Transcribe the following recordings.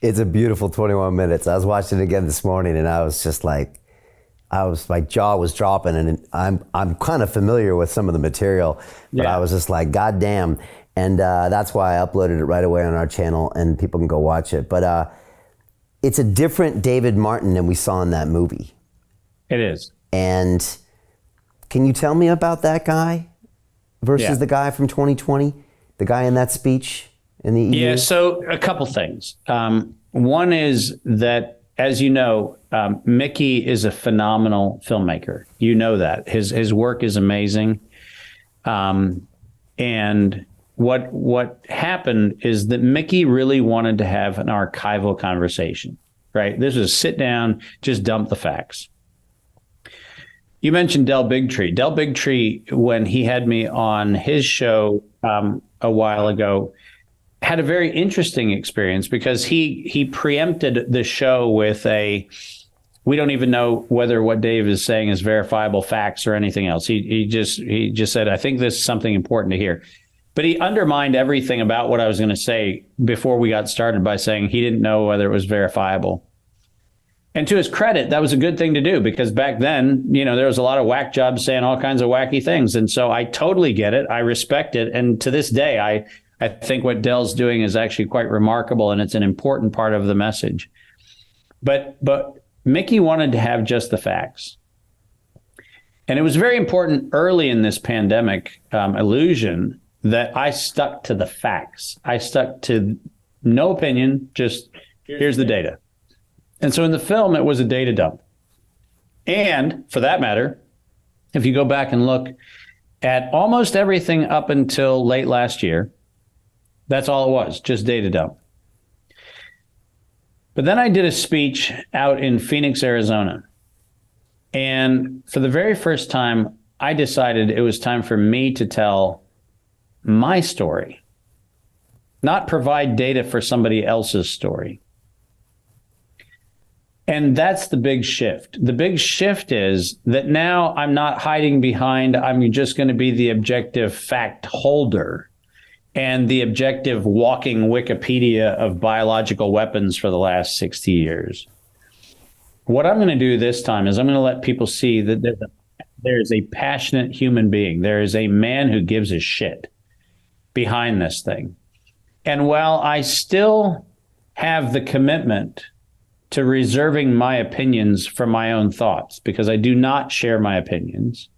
It's a beautiful 21 minutes. I was watching it again this morning, and I was just like, my jaw was dropping, and I'm kind of familiar with some of the material, but I was just like, God damn. And that's why I uploaded it right away on our channel, and people can go watch it. But it's a different David Martin than we saw in that movie. It is. And can you tell me about that guy versus the guy from 2020, the guy in that speech in the EU? Yeah, so a couple things. One is that, as you know, Mickey is a phenomenal filmmaker. You know that. His work is amazing. And what happened is that Mickey really wanted to have an archival conversation, right? This is sit down, just dump the facts. You mentioned Del Bigtree. Del Bigtree, when he had me on his show a while ago, had a very interesting experience because he preempted the show with we don't even know whether what Dave is saying is verifiable facts or anything else. He just said, I think this is something important to hear. But he undermined everything about what I was going to say before we got started by saying he didn't know whether it was verifiable. And to his credit, that was a good thing to do because back then, there was a lot of whack jobs saying all kinds of wacky things. And so I totally get it. I respect it. And to this day, I think what Del's doing is actually quite remarkable, and it's an important part of the message. But Mickey wanted to have just the facts. And it was very important early in this pandemic illusion that I stuck to the facts. I stuck to no opinion, just here's the data. And so in the film, it was a data dump. And for that matter, if you go back and look at almost everything up until late last year, that's all it was, just data dump. But then I did a speech out in Phoenix, Arizona. And for the very first time, I decided it was time for me to tell my story, not provide data for somebody else's story. And that's the big shift. The big shift is that now I'm not hiding behind, I'm just going to be the objective fact holder and the objective walking Wikipedia of biological weapons for the last 60 years. What I'm going to do this time is I'm going to let people see that there's a passionate human being. There is a man who gives a shit behind this thing. And while I still have the commitment to reserving my opinions for my own thoughts, because I do not share my opinions,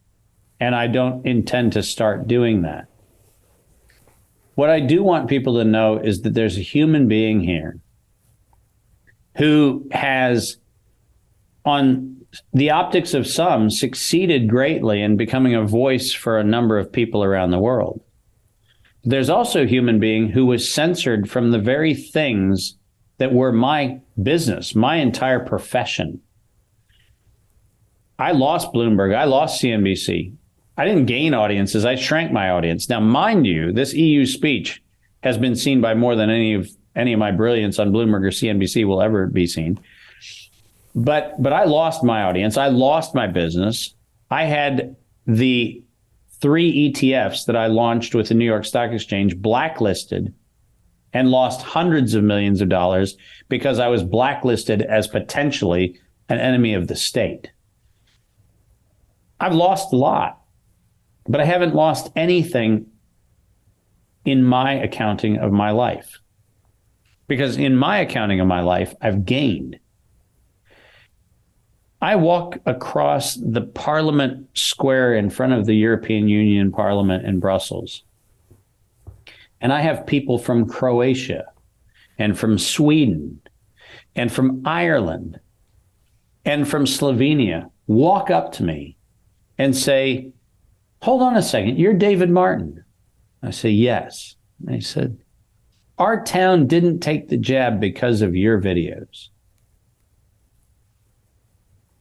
and I don't intend to start doing that. What I do want people to know is that there's a human being here who has, on the optics of some, succeeded greatly in becoming a voice for a number of people around the world. There's also a human being who was censored from the very things that were my business, my entire profession. I lost Bloomberg. I lost CNBC. I didn't gain audiences. I shrank my audience. Now, mind you, this EU speech has been seen by more than any of my brilliance on Bloomberg or CNBC will ever be seen. But I lost my audience. I lost my business. I had the 3 ETFs that I launched with the New York Stock Exchange blacklisted and lost hundreds of millions of dollars because I was blacklisted as potentially an enemy of the state. I've lost a lot, but I haven't lost anything in my accounting of my life. Because in my accounting of my life, I've gained. I walk across the Parliament Square in front of the European Union Parliament in Brussels. And I have people from Croatia and from Sweden and from Ireland and from Slovenia walk up to me and say, hold on a second, you're David Martin. I say, yes. And they said, our town didn't take the jab because of your videos.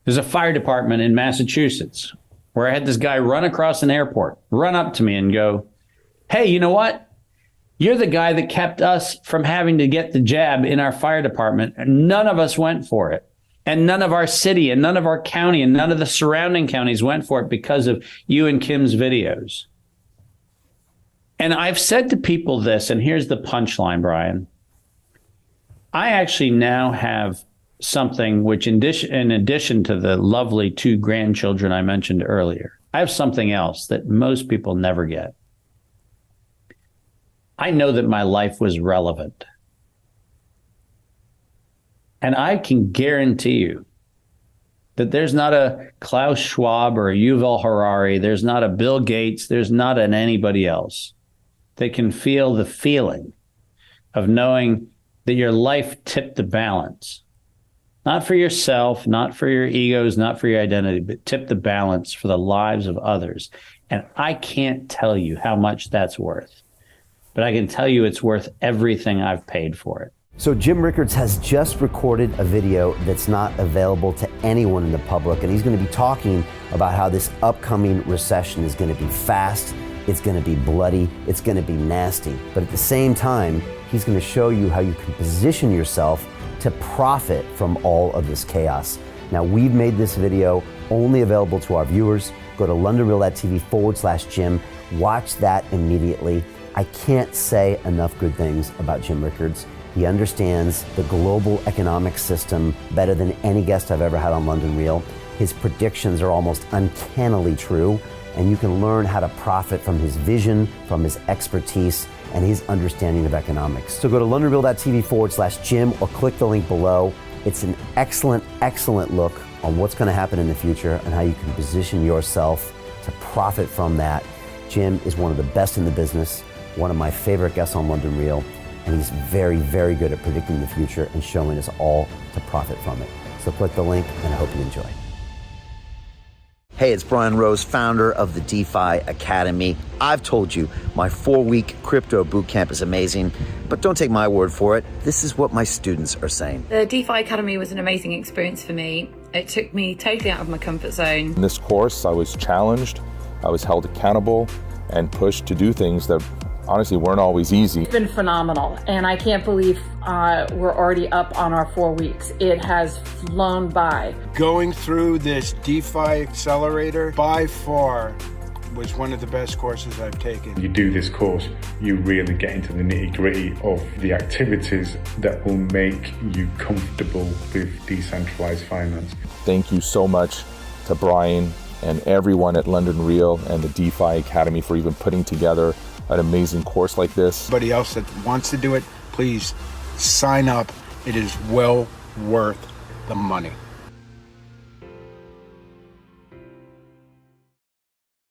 There's a fire department in Massachusetts where I had this guy run across an airport, run up to me and go, hey, you know what? You're the guy that kept us from having to get the jab in our fire department, and none of us went for it. And none of our city and none of our county and none of the surrounding counties went for it because of you and Kim's videos. And I've said to people this, and here's the punchline, Brian. I actually now have something which, in addition to the lovely 2 grandchildren I mentioned earlier, I have something else that most people never get. I know that my life was relevant. And I can guarantee you that there's not a Klaus Schwab or a Yuval Harari, there's not a Bill Gates, there's not an anybody else that can feel the feeling of knowing that your life tipped the balance. Not for yourself, not for your egos, not for your identity, but tipped the balance for the lives of others. And I can't tell you how much that's worth, but I can tell you it's worth everything I've paid for it. So Jim Rickards has just recorded a video that's not available to anyone in the public, and he's going to be talking about how this upcoming recession is going to be fast, it's going to be bloody, it's going to be nasty. But at the same time, he's going to show you how you can position yourself to profit from all of this chaos. Now, we've made this video only available to our viewers. Go to londonreal.tv/Jim. Watch that immediately. I can't say enough good things about Jim Rickards. He understands the global economic system better than any guest I've ever had on London Real. His predictions are almost uncannily true, and you can learn how to profit from his vision, from his expertise, and his understanding of economics. So go to londonreal.tv/Jim or click the link below. It's an excellent, excellent look on what's going to happen in the future and how you can position yourself to profit from that. Jim is one of the best in the business, one of my favorite guests on London Real, and he's very, very good at predicting the future and showing us all to profit from it. So click the link, and I hope you enjoy. Hey, it's Brian Rose, founder of the DeFi Academy. I've told you my 4-week crypto bootcamp is amazing, but don't take my word for it. This is what my students are saying. The DeFi Academy was an amazing experience for me. It took me totally out of my comfort zone. In this course, I was challenged, I was held accountable, and pushed to do things that honestly weren't always easy. It's been phenomenal, and I can't believe we're already up on our 4 weeks. It has flown by. Going through this DeFi accelerator by far was one of the best courses I've taken. You do this course, you really get into the nitty-gritty of the activities that will make you comfortable with decentralized finance. Thank you so much to Brian and everyone at London Real and the DeFi Academy for even putting together an amazing course like this. Anybody else that wants to do it, please sign up. It is well worth the money.